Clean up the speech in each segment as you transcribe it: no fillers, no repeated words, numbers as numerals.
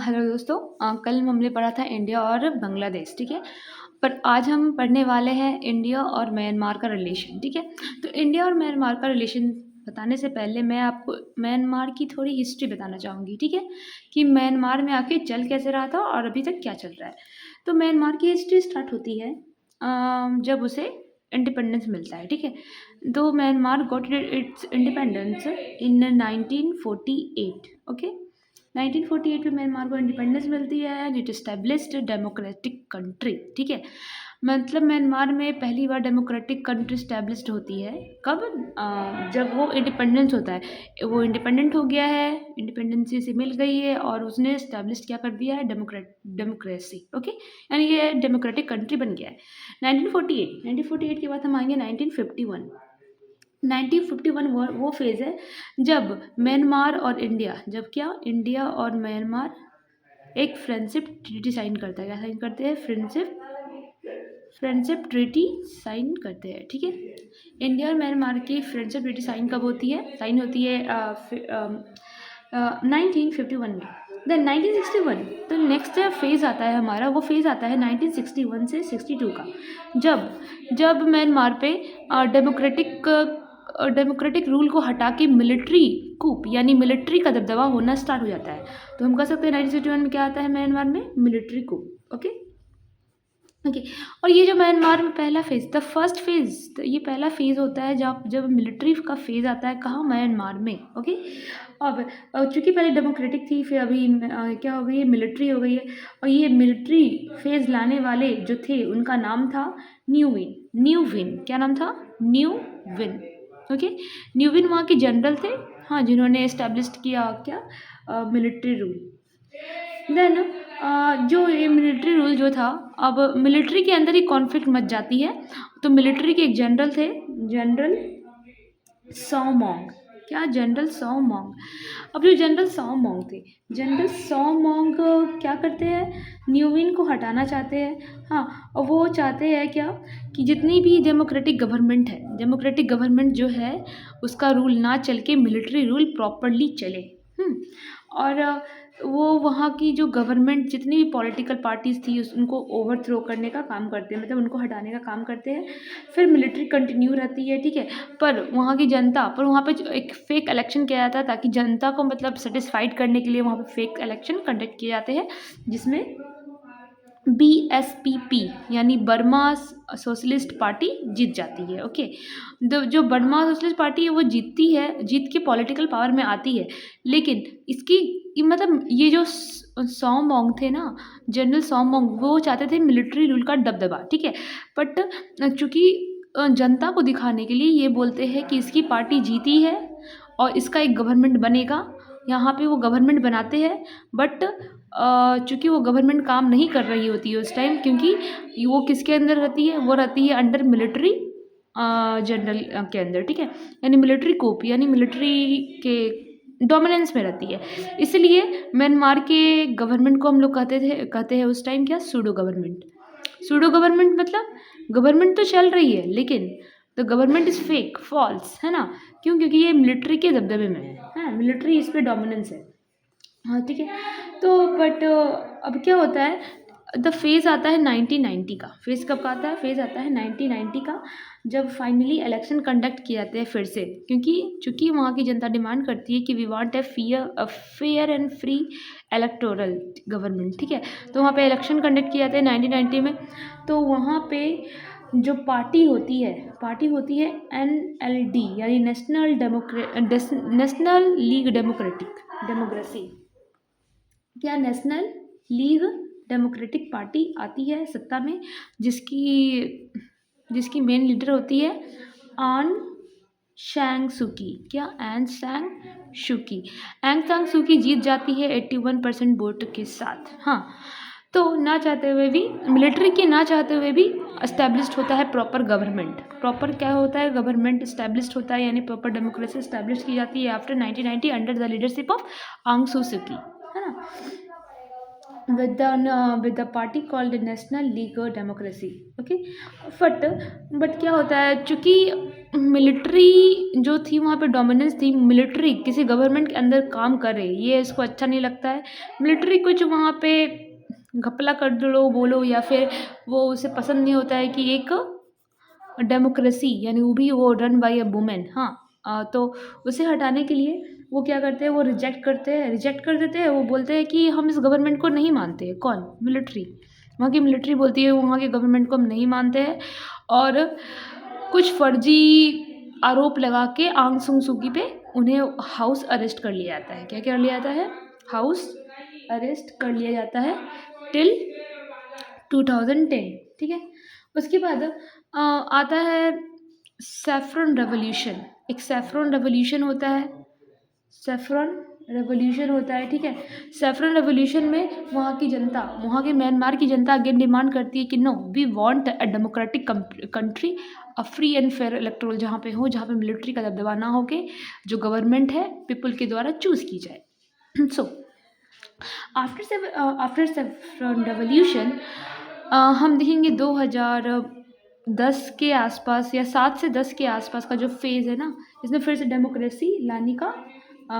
Hello दोस्तों। कल हमने पढ़ा था इंडिया और बांग्लादेश, ठीक है। पर आज हम पढ़ने वाले हैं इंडिया और म्यांमार का रिलेशन, ठीक है। तो इंडिया और म्यांमार का रिलेशन बताने से पहले मैं आपको म्यांमार की थोड़ी हिस्ट्री बताना चाहूँगी, ठीक है, कि म्यांमार में आके चल कैसे रहा था और अभी तक क्या चल रहा है। तो म्यांमार की हिस्ट्री स्टार्ट होती है जब उसे इंडिपेंडेंस मिलता है, ठीक है। तो Myanmar got its independence in 1948, okay. 1948 में म्यांमार को इंडिपेंडेंस मिलती है and it established democratic country, ठीक है। मतलब म्यांमार में पहली बार डेमोक्रेटिक कंट्री इस्टेब्लिश्ड होती है कब? जब वो इंडिपेंडेंस होता है, वो इंडिपेंडेंट हो गया है, इंडिपेंडेंसी से मिल गई है और उसने इस्टेब्लिश क्या कर दिया है? Democracy, okay. यानी ये डेमोक्रेटिक कंट्री बन गया है 1948 के बाद हम आएंगे 1951। 1951 वो फेज़ है जब म्यांमार और इंडिया, जब क्या इंडिया और म्यांमार एक फ्रेंडशिप ट्रीटी साइन करता है। क्या साइन करते हैं? फ्रेंडशिप ट्रीटी साइन करते हैं, ठीक है। इंडिया और म्यांमार की फ्रेंडशिप ट्रीटी साइन कब होती है? साइन होती है 1951 में। देन 1961 तो नेक्स्ट फेज़ आता है हमारा, वो फेज़ आता है 1961 से 62 का, जब म्यांमार पे डेमोक्रेटिक रूल को हटा के मिलिट्री कूप यानी मिलिट्री का दबदबा होना स्टार्ट हो जाता है। तो हम कह सकते हैं 1961 में क्या आता है म्यांमार में? मिलिट्री कूप, ओके। और ये जो म्यांमार में पहला फेज़, द फर्स्ट फेज़, तो ये पहला फेज़ होता है जब मिलिट्री का फेज़ आता है, कहाँ? म्यांमार में, ओके। अब चूँकि पहले डेमोक्रेटिक थी, फिर अभी क्या हो गई है? मिलिट्री हो गई है। और ये मिलिट्री फेज़ लाने वाले जो थे उनका नाम था न्यू विन। क्या नाम था? New win, okay. New win वहाँ के जनरल थे, हाँ, जिन्होंने इस्टेब्लिश किया क्या? Military rule. देन जो ये मिलिट्री रूल जो था, अब मिलिट्री के अंदर ही कॉन्फ्लिक्ट मच जाती है। तो मिलिट्री के एक जनरल थे, जनरल सॉमोंग। क्या? जनरल सॉमोंग। अब जो जनरल सॉमोंग थे, जनरल सॉमोंग क्या करते हैं? न्यूविन को हटाना चाहते हैं, हाँ। और वो चाहते हैं क्या? कि जितनी भी डेमोक्रेटिक गवर्नमेंट है, डेमोक्रेटिक गवर्नमेंट जो है उसका रूल ना चल के मिलिट्री रूल प्रॉपरली चले। और वो वहाँ की जो गवर्नमेंट जितनी भी पॉलिटिकल पार्टीज़ थी उनको ओवरथ्रो करने का काम करते हैं, मतलब उनको हटाने का काम करते हैं। फिर मिलिट्री कंटिन्यू रहती है, ठीक है। पर वहाँ की जनता, पर वहाँ पे एक फेक इलेक्शन किया जाता है ताकि जनता को मतलब सेटिस्फाइड करने के लिए वहाँ पे फेक इलेक्शन कंडक्ट किए जाते हैं, जिसमें BSPP यानी बर्मा सोशलिस्ट पार्टी जीत जाती है, ओके। जो बर्मा सोशलिस्ट पार्टी है वो जीतती है, जीत के पॉलिटिकल पावर में आती है। लेकिन इसकी मतलब ये जो सॉमोंग थे ना, जनरल सॉमोंग, वो चाहते थे मिलिट्री रूल का दबदबा, ठीक है। बट चूँकि जनता को दिखाने के लिए ये बोलते हैं कि इसकी पार्टी जीती है और इसका एक गवर्नमेंट बनेगा। यहाँ पे वो गवर्नमेंट बनाते हैं, बट चूँकि वो गवर्नमेंट काम नहीं कर रही होती है उस टाइम, क्योंकि वो किसके अंदर रहती है? वो रहती है अंडर मिलिट्री जनरल के अंदर, ठीक है। यानी मिलिट्री कूप यानी मिलिट्री के डोमिनेंस में रहती है। इसलिए म्यांमार के गवर्नमेंट को हम लोग कहते हैं उस टाइम क्या? Pseudo government. सूडो गवर्नमेंट मतलब गवर्नमेंट तो चल रही है लेकिन the government is fake, false, है ना। क्यों? क्योंकि ये मिलिट्री के दबदबे में है, मिलिट्री इस पे डोमिनेंस है, हाँ, ठीक है। तो बट अब क्या होता है? द फेज़ आता है 1990 का। फेज़ कब का आता है? फेज़ आता है 1990 का, जब फाइनली इलेक्शन कंडक्ट किए जाते हैं फिर से, क्योंकि चूँकि वहाँ की जनता डिमांड करती है कि we want a fair and free electoral government, ठीक है। तो वहाँ पे इलेक्शन कंडक्ट किए जाते हैं 1990 में। तो वहाँ पे जो पार्टी होती है NLD यानी नेशनल लीग डेमोक्रेसी। क्या? नेशनल लीग डेमोक्रेटिक पार्टी आती है सत्ता में, जिसकी मेन लीडर होती है आन सांग सूकी। क्या? एन सांग सूकी। एंग सांग सूकी जीत जाती है 81% वोट के साथ, हाँ। तो ना चाहते हुए भी, मिलिट्री के ना चाहते हुए भी इस्टेब्लिश्ड होता है प्रॉपर गवर्नमेंट। प्रॉपर क्या होता है? गवर्नमेंट इस्टेब्लिश्ड होता है, यानी प्रॉपर डेमोक्रेसी इस्टेब्लिश की जाती है after 1990 under the leadership of आंग सू की, है ना। with the party called the National League of Democracy. Okay, but but क्या होता है, चूँकि मिलिट्री जो थी वहाँ पे डोमिनेंस थी, मिलिट्री किसी गवर्नमेंट के अंदर काम करे ये इसको अच्छा नहीं लगता है। मिलिट्री कुछ वहाँ पे घपला कर दो बोलो या फिर वो उसे पसंद नहीं होता है कि एक डेमोक्रेसी यानी वो भी वो रन बाय अ वुमेन। हाँ, तो उसे हटाने के लिए वो क्या करते हैं, वो रिजेक्ट कर देते हैं। वो बोलते हैं कि हम इस गवर्नमेंट को नहीं मानते हैं। कौन? मिलिट्री। वहाँ की मिलिट्री बोलती है वहाँ के गवर्नमेंट को हम नहीं मानते हैं, और कुछ फर्जी आरोप लगा के आंग सुंग सूकी पे उन्हें हाउस अरेस्ट कर लिया जाता है। क्या कर लिया जाता है? हाउस अरेस्ट कर लिया जाता है टिल 2010। ठीक है, उसके बाद आता है सैफरन रेवोल्यूशन। एक सैफरन रेवोल्यूशन होता है, सैफरन रेवोल्यूशन होता है। ठीक है, सैफरन रेवोल्यूशन में वहाँ की जनता, वहाँ की म्यांमार की जनता अगेन डिमांड करती है कि no, we want a democratic country, a free and fair electoral, जहाँ पे हो, जहाँ पे मिलिट्री का दबदबा ना हो के जो गवर्नमेंट है पीपल के द्वारा चूज़ की जाए। सो आफ्टर सैफरन रेवोल्यूशन हम देखेंगे 2010 के आसपास या 7 से 10 के आसपास का जो फेज़ है ना, इसमें फिर से डेमोक्रेसी लाने का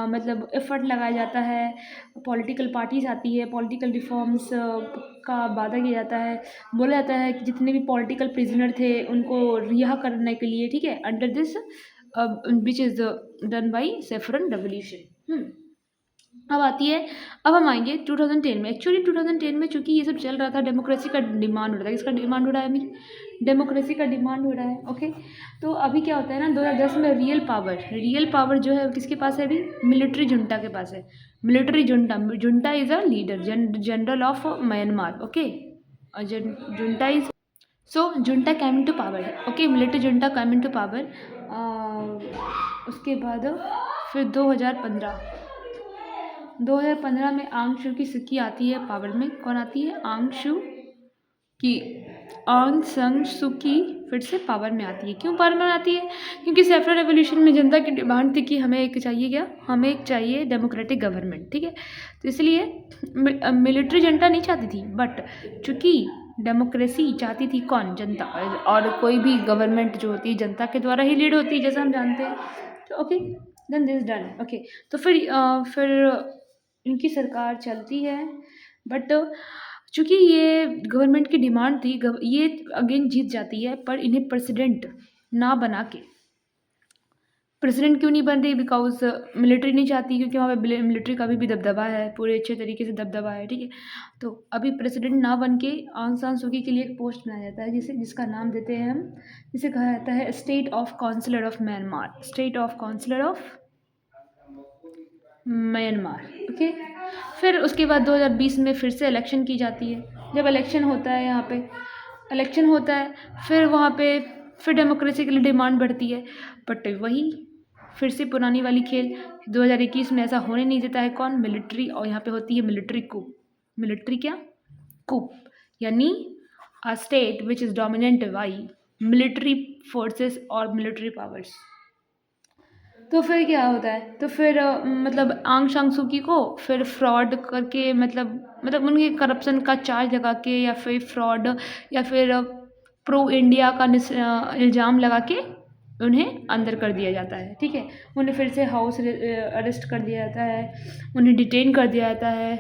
मतलब एफर्ट लगाया जाता है। पॉलिटिकल पार्टीज आती है, पॉलिटिकल रिफॉर्म्स का वादा किया जाता है। बोला जाता है कि जितने भी पॉलिटिकल प्रिजनर थे उनको रिहा करने के लिए, ठीक है, under this which is done by saffron revolution. अब आती है, अब हम आएंगे 2010 में। एक्चुअली 2010 में चूंकि ये सब चल रहा था, डेमोक्रेसी का डिमांड हो रहा है। किसका डिमांड हो रहा है? अभी डेमोक्रेसी का डिमांड हो रहा है। ओके, तो अभी क्या होता है ना, 2010 में रियल पावर जो है किसके पास है? अभी मिलिट्री जुंटा के पास है। Military junta, junta is a leader, general of Myanmar. Okay, junta is, so junta came into power है। Okay, military junta came into power. उसके बाद फिर 2015 में आंग शू की सिक्की आती है पावर में। कौन आती है? की आंग सन सू की फिर से पावर में आती है। क्यों पावर में आती है? क्योंकि सैफरन रेवोल्यूशन में जनता की डिमांड थी कि हमें एक चाहिए, क्या? हमें एक चाहिए डेमोक्रेटिक गवर्नमेंट। ठीक है, तो इसलिए मिलिट्री जनता नहीं चाहती थी, बट चूंकि डेमोक्रेसी चाहती थी कौन? जनता। और कोई भी गवर्नमेंट जो होती है जनता के द्वारा ही लीड होती है, जैसा हम जानते हैं। तो okay, then this done. Okay, तो फिर इनकी सरकार चलती है, बट चूँकि ये गवर्नमेंट की डिमांड थी, ये अगेन जीत जाती है, पर इन्हें प्रेसिडेंट ना बना के, प्रेसिडेंट क्यों नहीं बन रही? बिकॉज मिलिट्री नहीं चाहती, क्योंकि वहाँ पे मिलिट्री का भी दबदबा है, पूरे अच्छे तरीके से दबदबा है। ठीक है, तो अभी प्रेसिडेंट ना बन के आंग सान सूकी के लिए एक पोस्ट बनाया जाता है, जिसका नाम देते हैं हम, जिसे कहा जाता है state of counsellor of Myanmar. State of counsellor of Myanmar. Okay, फिर उसके बाद 2020 में फिर से इलेक्शन की जाती है। जब इलेक्शन होता है, यहाँ पे इलेक्शन होता है, फिर वहाँ पे फिर डेमोक्रेसी के लिए डिमांड बढ़ती है, बट वही फिर से पुरानी वाली खेल। 2021 में ऐसा होने नहीं देता है। कौन? मिलिट्री। और यहाँ पे होती है मिलिट्री कूप। मिलिट्री क्या? कूप, यानी a state which is dominant by military forces और मिलिट्री पावर्स। तो फिर क्या होता है? तो फिर मतलब आंग सांग सूकी को फिर फ्रॉड करके, मतलब उनके करप्शन का चार्ज लगा के, या फिर फ्रॉड, या फिर प्रो इंडिया का इल्ज़ाम लगा के उन्हें अंदर कर दिया जाता है। ठीक है, उन्हें फिर से हाउस अरेस्ट कर दिया जाता है, उन्हें डिटेन कर दिया जाता है।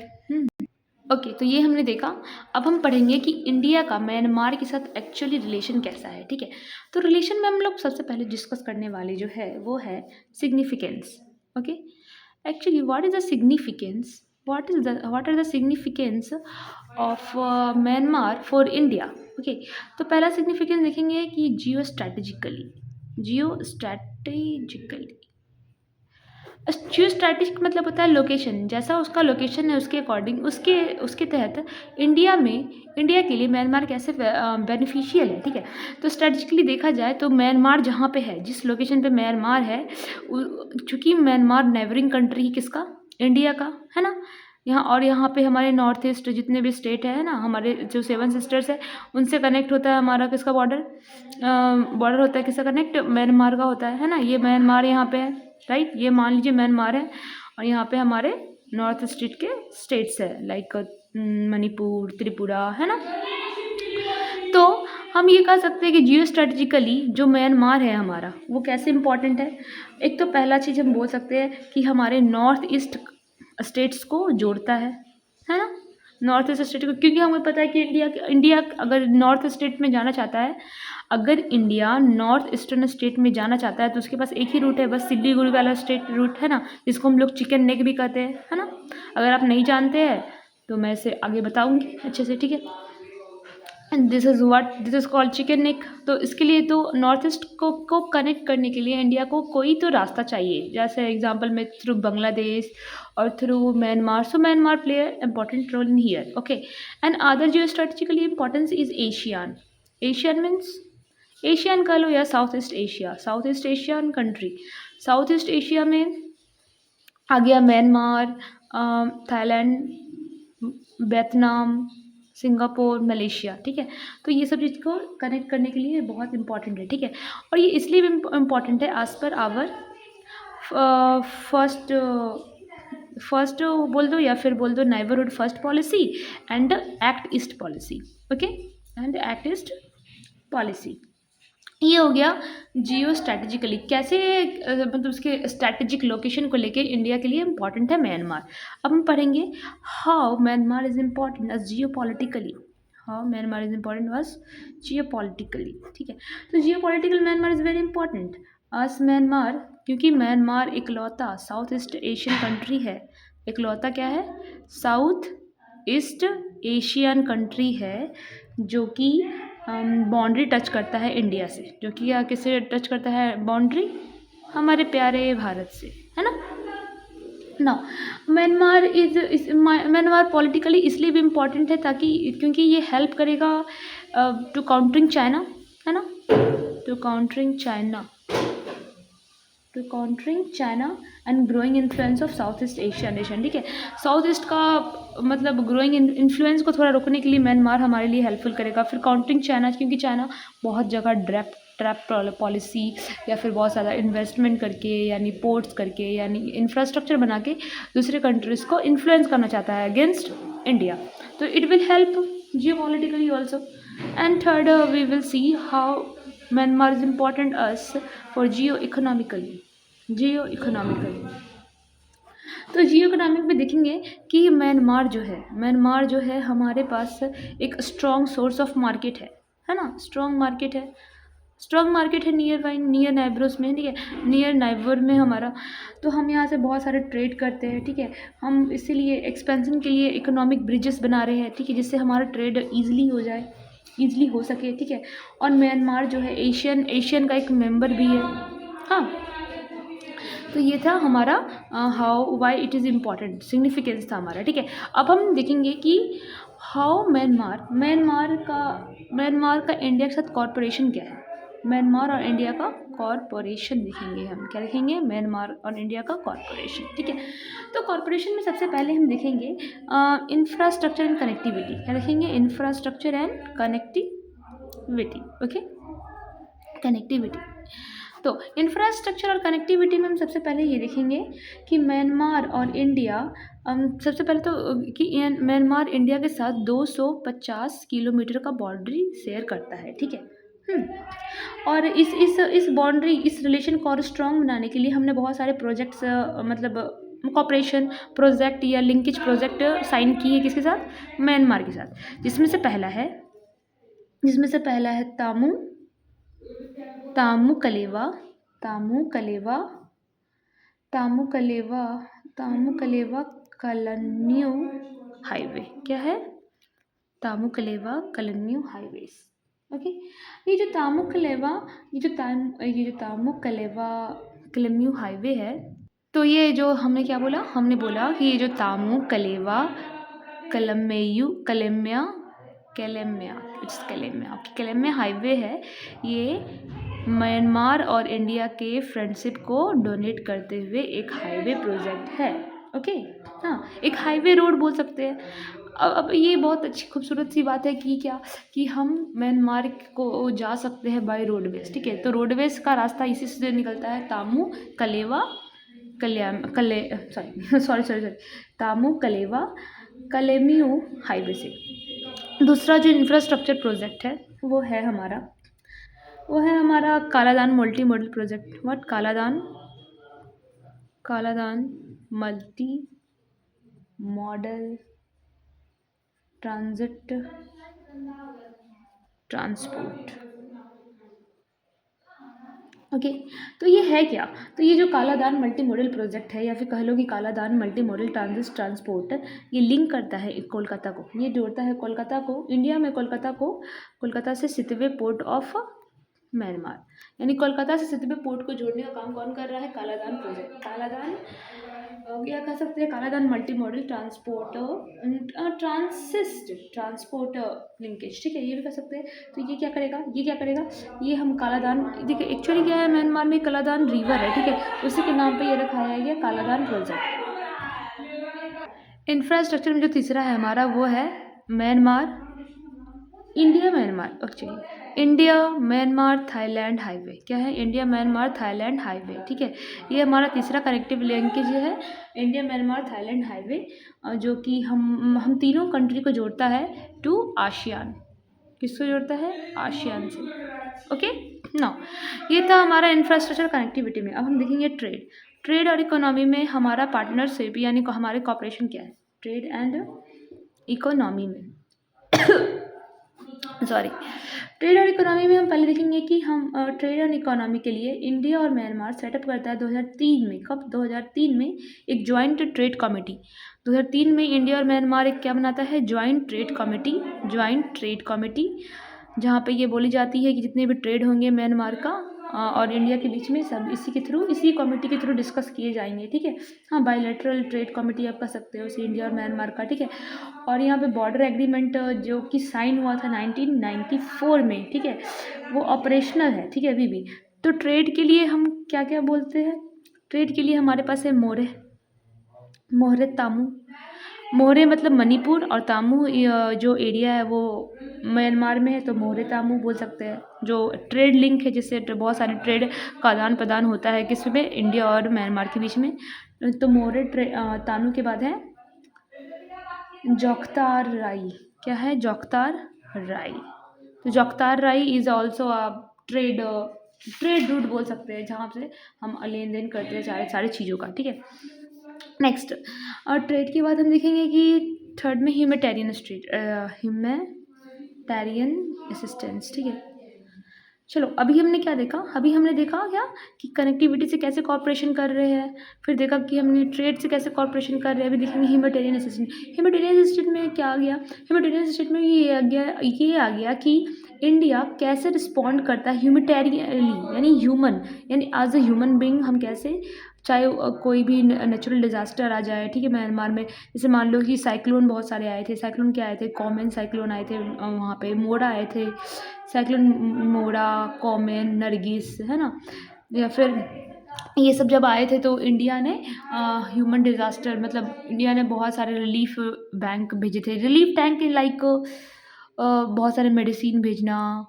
ओके, तो ये हमने देखा। अब हम पढ़ेंगे कि इंडिया का म्यांमार के साथ एक्चुअली रिलेशन कैसा है। ठीक है, तो रिलेशन में हम लोग सबसे पहले डिस्कस करने वाले जो है वो है significance. Okay, actually what is the significance, what are the significance of Myanmar for India. Okay, तो पहला सिग्निफिकेंस देखेंगे कि जियो स्ट्रैटेजिकली। जियो स्ट्रैटेजिक मतलब होता है लोकेशन, जैसा उसका लोकेशन है उसके अकॉर्डिंग, उसके तहत इंडिया के लिए म्यांमार कैसे बेनिफिशियल है। ठीक है, तो स्ट्रैटेजिकली देखा जाए तो म्यांमार जहाँ पे है, जिस लोकेशन पे म्यांमार है, चूँकि म्यांमार नेबरिंग कंट्री किसका? इंडिया का, है ना। यहाँ पे हमारे नॉर्थ ईस्ट जितने भी स्टेट है ना, हमारे जो 7 सिस्टर्स है, उनसे कनेक्ट होता है हमारा किसका बॉर्डर होता है किसका कनेक्ट? म्यांमार का होता है ना। ये म्यांमार यहाँ पे है, राइट। ये मान लीजिए म्यांमार है, और यहाँ पे हमारे नॉर्थ स्टेट के स्टेट्स है, लाइक मणिपुर, त्रिपुरा, है ना। तो हम ये कह सकते हैं कि जियो स्ट्रेटजिकली जो म्यांमार है हमारा, वो कैसे इम्पोर्टेंट है। एक तो पहला चीज़ हम बोल सकते हैं कि हमारे नॉर्थ ईस्ट स्टेट्स को जोड़ता है ना। नॉर्थ ईस्ट स्टेट को, क्योंकि हमें पता है कि इंडिया अगर नॉर्थ स्टेट में जाना चाहता है, अगर इंडिया नॉर्थ ईस्टर्न स्टेट में जाना चाहता है तो उसके पास एक ही रूट है, बस सिलीगुड़ी वाला स्टेट रूट है ना, जिसको हम लोग चिकन नेक भी कहते हैं, है ना। अगर आप नहीं जानते हैं तो मैं इसे आगे बताऊंगी अच्छे से, ठीक है। This is called chicken neck. तो इसके लिए तो नॉर्थ ईस्ट को कनेक्ट करने के लिए इंडिया को कोई तो रास्ता चाहिए, जैसे एग्जांपल में थ्रू बांग्लादेश और through Myanmar. So Myanmar play important role in here, okay. And other geo strategically importance is ASEAN. ASEAN means ASEAN कह लो या South East Asia, South East Asian country. South East Asia में आ गया Myanmar, Thailand, Vietnam, Singapore, Malaysia, ठीक है। तो ये सब चीज़ को कनेक्ट करने के लिए बहुत इंपॉर्टेंट है, ठीक है। और ये इसलिए भी इम्पॉर्टेंट है एज पर आवर फर्स्ट बोल दो या फिर बोल दो neighbourhood first policy and act east policy, okay, and act east policy. ये हो गया जियो स्ट्रैटेजिकली कैसे, मतलब उसके स्ट्रैटेजिक लोकेशन को लेके इंडिया के लिए इम्पॉर्टेंट है म्यांमार। अब हम पढ़ेंगे how Myanmar is important as geo politically. How Myanmar is important as geo politically, ठीक है। तो geo political Myanmar is very important as Myanmar, क्योंकि म्यांमार इकलौता साउथ ईस्ट एशियन कंट्री है। इकलौता क्या है? साउथ ईस्ट एशियन कंट्री है जो कि बाउंड्री टच करता है इंडिया से, जो कि किससे टच करता है बाउंड्री? हमारे प्यारे भारत से, है ना। ना म्यांमार पॉलिटिकली इसलिए भी इम्पोर्टेंट है ताकि क्योंकि ये हेल्प करेगा टू काउंटरिंग चाइना, है ना, to countering China and growing influence of South East Asia nation, ठीक है। साउथ ईस्ट का मतलब ग्रोइंग इन्फ्लुएंस को थोड़ा रोकने के लिए म्यांमार हमारे लिए हेल्पफुल करेगा। फिर काउंटरिंग चाइना, क्योंकि चाइना बहुत जगह ट्रैप पॉलिसी या फिर बहुत ज़्यादा इन्वेस्टमेंट करके यानी पोर्ट्स करके यानी इंफ्रास्ट्रक्चर बना के दूसरे कंट्रीज़ को इन्फ्लुएंस करना चाहता है अगेंस्ट इंडिया। तो it will help geo politically also. And third we will see how Myanmar is important us for geo economically. तो जियो इकोनॉमिक में देखेंगे कि म्यांमार जो है हमारे पास एक स्ट्रॉन्ग सोर्स ऑफ मार्केट है ना। स्ट्रॉन्ग मार्केट है नियर नाइबर्स में, ठीक है, नियर नाइबर में हमारा। तो हम यहाँ से बहुत सारे ट्रेड करते हैं, ठीक है। हम इसीलिए एक्सपेंशन के लिए इकोनॉमिक ब्रिजेस बना रहे हैं, ठीक है, जिससे हमारा ट्रेड ईजिली हो सके, ठीक है। और म्यांमार जो है एशियन का एक मेंबर भी है, हाँ। तो ये था हमारा how why it is important, significance था हमारा, ठीक है। अब हम देखेंगे कि हाउ म्यांमार का इंडिया के साथ कॉर्पोरेशन क्या है। म्यांमार और इंडिया का कॉर्पोरेशन देखेंगे हम, क्या देखेंगे? म्यांमार और इंडिया का कॉर्पोरेशन, ठीक है। तो कॉर्पोरेशन में सबसे पहले हम देखेंगे इंफ्रास्ट्रक्चर एंड कनेक्टिविटी। क्या देखेंगे? Infrastructure and connectivity, okay, connectivity. तो इंफ्रास्ट्रक्चर और कनेक्टिविटी में हम सबसे पहले ये देखेंगे कि म्यांमार और इंडिया सबसे पहले तो कि म्यांमार इंडिया के साथ 250 किलोमीटर का बाउंड्री शेयर करता है, ठीक है। और इस बाउंड्री, इस रिलेशन को और स्ट्रॉन्ग बनाने के लिए हमने बहुत सारे प्रोजेक्ट्स मतलब कॉपरेशन प्रोजेक्ट या लिंकेज प्रोजेक्ट साइन किए किसके साथ? म्यांमार के साथ। जिसमें से पहला है तामू कलेवा कलन्यू हाईवे। क्या है? तामू कलेवा कलन्यू हाईवेज, ओके। ये जो तामू कलेवा कलन्यू हाईवे है, तो ये जो हमने क्या बोला? हमने बोला कि ये जो तामू कलेवा कलेम्या हाईवे है, ये म्यांमार और इंडिया के फ्रेंडशिप को डोनेट करते हुए एक हाईवे प्रोजेक्ट है, ओके। हाँ, एक हाईवे रोड बोल सकते हैं। अब ये बहुत अच्छी खूबसूरत सी बात है कि हम म्यांमार को जा सकते हैं बाय रोडवेज, ठीक है। तो रोडवेज का रास्ता इसी से निकलता है, तामू कलेवा सॉरी तामू कलेवा कलेमियो हाईवे से। दूसरा जो इंफ्रास्ट्रक्चर प्रोजेक्ट है वो है हमारा Kaladan multi modal project. What? Kaladan multi modal transit transport. Okay, तो ये है क्या? तो ये जो कालादान मल्टी मॉडल प्रोजेक्ट है, या फिर कह लो कि Kaladan multi modal transit transport, ये लिंक करता है कोलकाता को, ये जोड़ता है कोलकाता को, इंडिया में कोलकाता से सितवे पोर्ट ऑफ म्यांमार, यानी कोलकाता से सितवे पोर्ट को जोड़ने का काम कौन कर रहा है? कालादान प्रोजेक्ट। कालादान क्या कह सकते हैं? Kaladan multi modal transport transport linkage, ठीक है, ये भी कर सकते हैं। तो ये क्या करेगा? ये हम कालादान, देखिए एक्चुअली क्या है, म्यांमार में कालादान रिवर है, ठीक है, उसी के नाम पे ये रखाया गया कालादान प्रोजेक्ट। इंफ्रास्ट्रक्चर में जो तीसरा है हमारा वो है इंडिया म्यांमार थाईलैंड हाईवे। क्या है? इंडिया म्यांमार थाईलैंड हाईवे, ठीक है, ये हमारा तीसरा कनेक्टिव लिंकेज है, इंडिया म्यांमार थाईलैंड हाईवे, जो कि हम तीनों कंट्री को जोड़ता है टू आशियान। किसको जोड़ता है? आशियान से। ओके, नाउ ये था हमारा इंफ्रास्ट्रक्चर कनेक्टिविटी में। अब हम देखेंगे ट्रेड और इकोनॉमी में हमारा पार्टनरशिप यानी हमारे कॉपरेशन क्या है? ट्रेड एंड इकोनॉमी में ट्रेड और इकोनॉमी में हम पहले देखेंगे कि हम ट्रेड और इकोनॉमी के लिए इंडिया और म्यांमार सेटअप करता है 2003 में। कब? 2003 में एक जॉइंट ट्रेड कमेटी। 2003 में इंडिया और म्यांमार एक क्या बनाता है? जॉइंट ट्रेड कमेटी, जहाँ पे ये बोली जाती है कि जितने भी ट्रेड होंगे म्यांमार का और इंडिया के बीच में सब इसी कमेटी के थ्रू डिस्कस किए जाएंगे, ठीक है। हाँ, बायलैटरल ट्रेड कमेटी आप कर सकते हो इसे, इंडिया और म्यांमार का, ठीक है। और यहाँ पे बॉर्डर एग्रीमेंट जो कि साइन हुआ था 1994 में, ठीक है, वो ऑपरेशनल है, ठीक है, अभी भी। तो ट्रेड के लिए हम क्या क्या बोलते हैं? ट्रेड के लिए हमारे पास है मोहरे तामू। मोहरे मतलब मणिपुर, और तामू जो एरिया है वो म्यांमार में है, तो मोहरे तामू बोल सकते हैं। जो ट्रेड लिंक है, जिससे बहुत सारे ट्रेड का आदान प्रदान होता है किस में? इंडिया और म्यांमार के बीच में। तो मोहरे तामू के बाद है जोगतार राई। क्या है? जोगतार राई। तो जोगतार राई इज ऑल्सो ट्रेड रूट बोल सकते हैं, जहाँ से हम लेन देन करते हैं सारी चीज़ों का, ठीक है। नेक्स्ट, और ट्रेड के बाद हम देखेंगे कि थर्ड में ह्यूमैनिटेरियन असिस्टेंस, ठीक है। चलो, अभी हमने क्या देखा? क्या कि कनेक्टिविटी से कैसे कॉर्पोरेशन कर रहे हैं, फिर देखा कि हमने ट्रेड से कैसे कॉर्पोरेशन कर रहे हैं। अभी देखेंगे ह्यूमैनिटेरियन असिस्टेंट में क्या आ गया? ह्यूमैनिटेरियन असिस्टेंट में ये आ गया कि इंडिया कैसे रिस्पॉन्ड करता है ह्यूमैनिटेरियनली, यानी एज अ ह्यूमन बीइंग हम कैसे, चाहे कोई भी नेचुरल डिज़ास्टर आ जाए, ठीक है, म्यांमार में, जैसे मान लो कि साइक्लोन बहुत सारे आए थे। साइक्लोन क्या आए थे? कॉमन साइक्लोन आए थे, वहाँ पे मोड़ा आए थे, साइक्लोन मोड़ा, कॉमन, नरगिस, है ना, या फिर ये सब जब आए थे तो इंडिया ने ह्यूमन डिज़ास्टर मतलब इंडिया ने बहुत सारे रिलीफ बैंक भेजे थे। रिलीफ टैंक लाइक बहुत सारे मेडिसिन भेजना,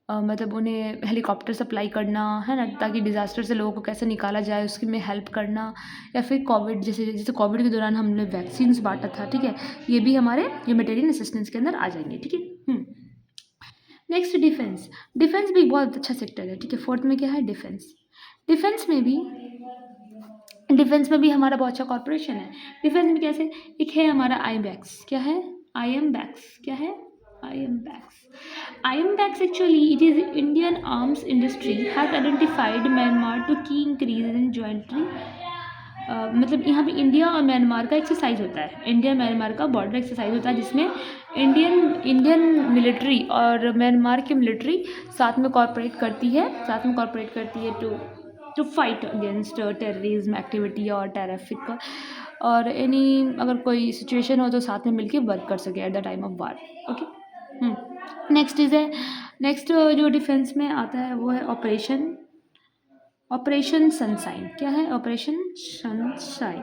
मतलब उन्हें हेलीकॉप्टर सप्लाई करना, है ना, ताकि डिज़ास्टर से लोगों को कैसे निकाला जाए उसकी में हेल्प करना, या फिर कोविड जैसे कोविड के दौरान हमने वैक्सीन्स बांटा था, ठीक है, ये भी हमारे ह्यूमैनिटेरियन असिस्टेंस के अंदर आ जाएंगे, ठीक है। नेक्स्ट, डिफेंस भी बहुत अच्छा सेक्टर है, ठीक है। फोर्थ में क्या है? डिफेंस में भी हमारा बहुत अच्छा कॉर्पोरेशन है। डिफेंस में कैसे? एक है हमारा आईएमबैक्स। क्या है? IMBACS actually it is Indian arms industry has identified Myanmar to key increase in jointly मतलब यहाँ पे इंडिया और म्यांमार का एक्सरसाइज होता है, इंडिया म्यांमार का बॉर्डर एक्सरसाइज होता है, जिसमें इंडियन मिलिट्री और म्यांमार की मिलिट्री साथ में कॉर्पोरेट करती है to fight against terrorism activity और टेररिफिक और एनी अगर कोई सिचुएशन हो तो साथ में मिलके वर्क कर सके at the time of war. Okay, next जो डिफेंस में आता है वो है ऑपरेशन सनशाइन। क्या है? Operation sunshine.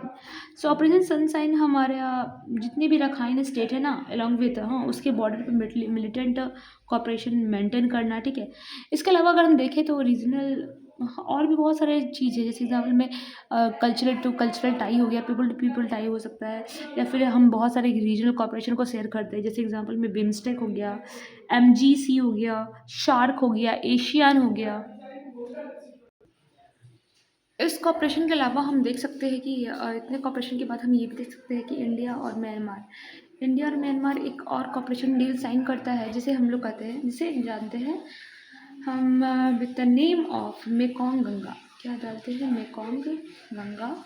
सो ऑपरेशन सनशाइन हमारा जितनी भी रखाइन स्टेट है ना अलॉन्ग विथ उसके बॉर्डर पे मिलिटेंट कॉपरेशन मेंटेन करना, ठीक है। इसके अलावा अगर हम देखें तो रीजनल और भी बहुत सारे चीज़ है, जैसे एग्जाम्पल में कल्चरल टू कल्चरल टाई हो गया, पीपल टू पीपल टाई हो सकता है, या फिर हम बहुत सारे रीजनल कॉपरेशन को शेयर करते हैं, जैसे एग्जाम्पल में बिम्स्टेक हो गया, MGC हो गया, शार्क हो गया, एशियान हो गया। इस कॉपरेशन के अलावा हम देख सकते हैं कि इतने कॉपरेशन के बाद हम ये भी देख सकते हैं कि इंडिया और म्यांमार एक और कॉपरेशन डील साइन करता है, जिसे हम लोग कहते हैं, जिसे जानते हैं हम with the name of Mekong Ganga. क्या डालते हैं? मेकोंग गंगा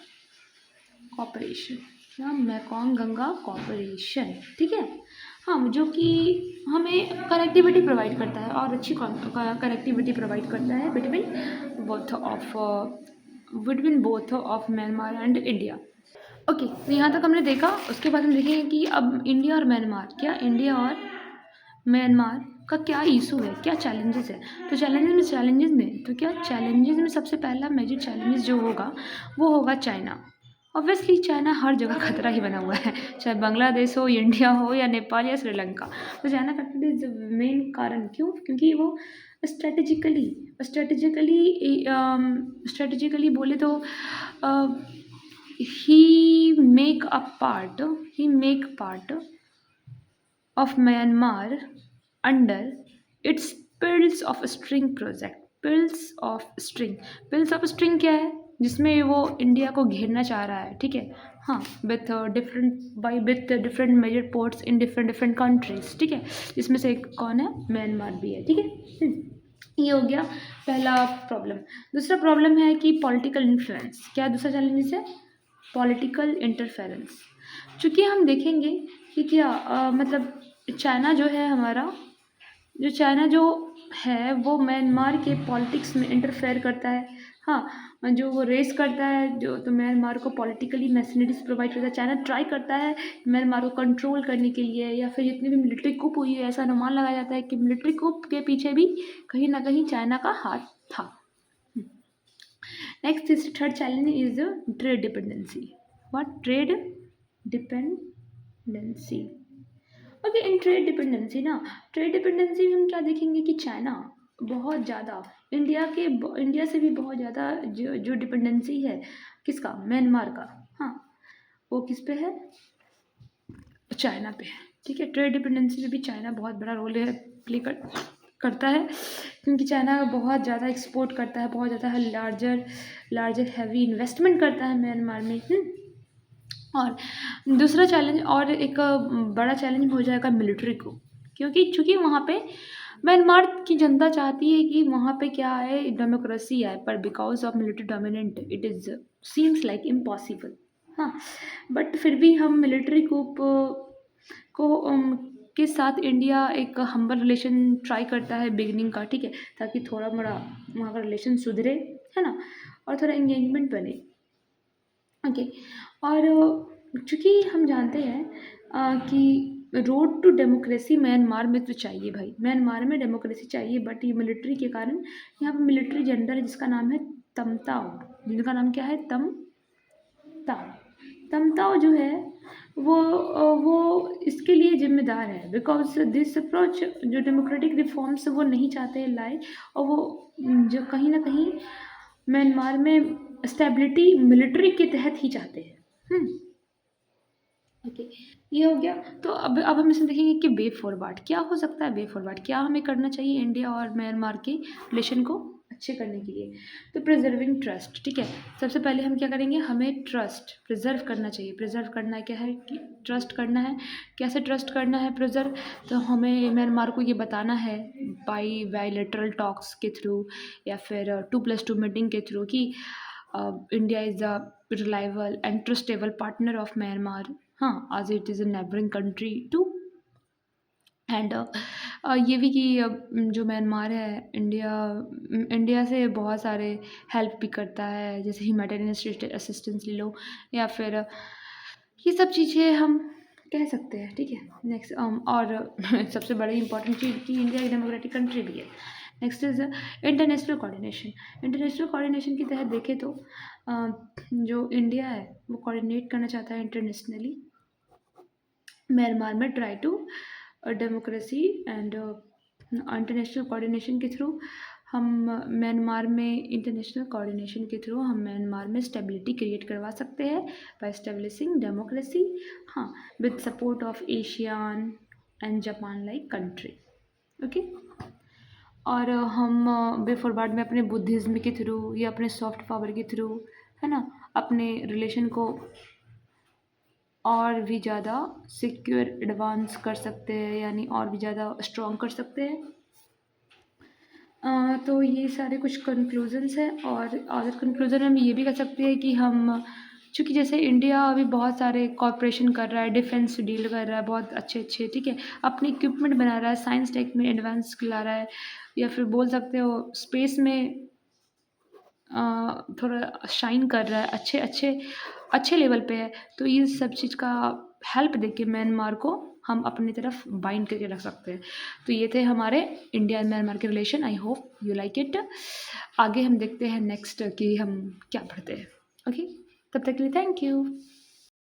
कॉपरेशन, या मेकोंग गंगा कॉपरेशन, ठीक है। हाँ, जो कि हमें कनेक्टिविटी प्रोवाइड करता है, और अच्छी कनेक्टिविटी प्रोवाइड करता है between both of Myanmar and India. Okay, तो यहाँ तक हमने देखा। उसके बाद हम देखेंगे कि अब इंडिया और म्यांमार का क्या इशू है, क्या चैलेंजेस है। तो चैलेंजेस में सबसे पहला मेजर चैलेंजेस जो होगा वो होगा चाइना। ऑब्वियसली चाइना हर जगह खतरा ही बना हुआ है, चाहे बांग्लादेश हो, इंडिया हो, या नेपाल या श्रीलंका। तो चाइना फैक्टर इज मेन कारण। क्यों? क्योंकि वो स्ट्रेटेजिकली बोले तो he make part of Myanmar under its Pills of String project। Pills of string क्या है? जिसमें वो इंडिया को घेरना चाह रहा है, ठीक है। हाँ, with different major ports in different countries, ठीक है। इसमें से एक कौन है? म्यांमार भी है, ठीक है। ये हो गया पहला प्रॉब्लम। दूसरा प्रॉब्लम है कि पॉलिटिकल इन्फ्लुएंस। क्या दूसरा चैलेंज है? Political interference. चूँकि हम देखेंगे कि मतलब चाइना जो है वो म्यांमार के पॉलिटिक्स में इंटरफेयर करता है। हाँ, जो वो रेस करता है, जो तो म्यांमार को पॉलिटिकली मैशनरीज प्रोवाइड करता है। चाइना ट्राई करता है म्यांमार को कंट्रोल करने के लिए, या फिर जितनी भी मिलिट्री कूप हुई है, ऐसा अनुमान लगाया जाता है कि मिलिट्री कूप के पीछे भी कहीं ना कहीं चाइना का हाथ था। Next is third challenge is trade dependency. What? Trade dependency. Okay, in trade dependency में हम क्या देखेंगे कि चाइना बहुत ज़्यादा इंडिया से भी बहुत ज़्यादा जो डिपेंडेंसी है, किसका? म्यांमार का। हाँ, वो किस पे है? चाइना पे है, ठीक है। ट्रेड डिपेंडेंसी में भी चाइना बहुत बड़ा रोल है प्ले करता है, क्योंकि चाइना बहुत ज़्यादा एक्सपोर्ट करता है, बहुत ज़्यादा लार्जर हैवी इन्वेस्टमेंट करता है म्यांमार में। और दूसरा चैलेंज, और एक बड़ा चैलेंज हो जाएगा मिलिट्री को, क्योंकि चूँकि वहाँ पे म्यांमार की जनता चाहती है कि वहाँ पे क्या आए? डेमोक्रेसी आए, पर because of military dominant it is seems like impossible. हाँ, बट फिर भी हम मिलिट्री को के साथ इंडिया एक हम्बल रिलेशन ट्राई करता है बिगिनिंग का, ठीक है, ताकि थोड़ा मोड़ा वहाँ का रिलेशन सुधरे, है ना, और थोड़ा एंगेजमेंट बने। ओके, और चूँकि हम जानते हैं कि रोड टू डेमोक्रेसी म्यांमार में तो चाहिए भाई, म्यांमार में डेमोक्रेसी चाहिए, बट ये मिलिट्री के कारण यहाँ पे मिलिट्री जनरल है जिसका नाम है तमताओ। जिनका नाम क्या है? तमताओ जो है वो इसके लिए जिम्मेदार है, बिकॉज दिस अप्रोच जो डेमोक्रेटिक रिफॉर्म्स वो नहीं चाहते लाए, और वो जो कहीं ना कहीं म्यांमार में स्टेबिलिटी मिलिट्री के तहत ही चाहते हैं। ओके, ये हो गया। तो अब हम इसमें देखेंगे कि वे फॉरवर्ड क्या हो सकता है। वे फॉरवर्ड क्या हमें करना चाहिए इंडिया और म्यांमार के रिलेशन को अच्छे करने के लिए? तो प्रिजर्विंग ट्रस्ट, ठीक है। सबसे पहले हम क्या करेंगे? हमें ट्रस्ट प्रिजर्व करना चाहिए। प्रिजर्व करना क्या है? कि ट्रस्ट करना है। कैसे ट्रस्ट करना है प्रिजर्व? तो हमें म्यांमार को ये बताना है बायलैटरल टॉक्स के थ्रू, या फिर 2+2 मीटिंग के थ्रू, कि India is a reliable and trustable partner of Myanmar, हाँ, आज it is a neighbouring country too. And ये भी कि जो म्यांमार है इंडिया से बहुत सारे हेल्प भी करता है, जैसे ह्यूमैनिटेरियन असिस्टेंस ले लो, या फिर ये सब चीज़ें हम कह सकते हैं, ठीक है। नेक्स्ट और सबसे बड़ी इंपॉर्टेंट चीज़ कि इंडिया एक डेमोक्रेटिक कंट्री भी है। नेक्स्ट इज़ इंटरनेशनल कोऑर्डिनेशन के तहत देखें तो जो इंडिया है वो कोऑर्डिनेट करना चाहता है इंटरनेशनली म्यांमार में, try to democracy and international coordination के थ्रू हम म्यांमार में इंटरनेशनल कोऑर्डिनेशन के थ्रू हम म्यांमार में स्टेबिलिटी क्रिएट करवा सकते हैं बाय स्टेब्लिशिंग डेमोक्रेसी, हाँ, with support of ASEAN and Japan like country. Okay, और हम वे फॉरवर्ड में अपने बुद्धिज़्म के थ्रू या अपने सॉफ्ट पावर के थ्रू, है ना, अपने रिलेशन को और भी ज़्यादा सिक्योर एडवांस कर सकते हैं, यानी और भी ज़्यादा स्ट्रॉन्ग कर सकते हैं। तो ये सारे कुछ कंक्लूजन्स हैं, और अदर कंक्लूजन हम ये भी कह सकते हैं कि हम, चूँकि जैसे इंडिया अभी बहुत सारे कॉपरेशन कर रहा है, डिफेंस डील कर रहा है बहुत अच्छे अच्छे, ठीक है, अपने इक्विपमेंट बना रहा है, साइंस टेक में एडवांस ला रहा है, या फिर बोल सकते हो स्पेस में थोड़ा शाइन कर रहा है, अच्छे अच्छे अच्छे लेवल पे है। तो ये सब चीज़ का हेल्प देके म्यांमार को हम अपनी तरफ बाइंड करके रख सकते हैं। तो ये थे हमारे इंडिया एंड म्यांमार के relation. I hope you like it. आगे हम देखते हैं नेक्स्ट कि हम क्या पढ़ते हैं। ओके, तब तक के लिए थैंक यू।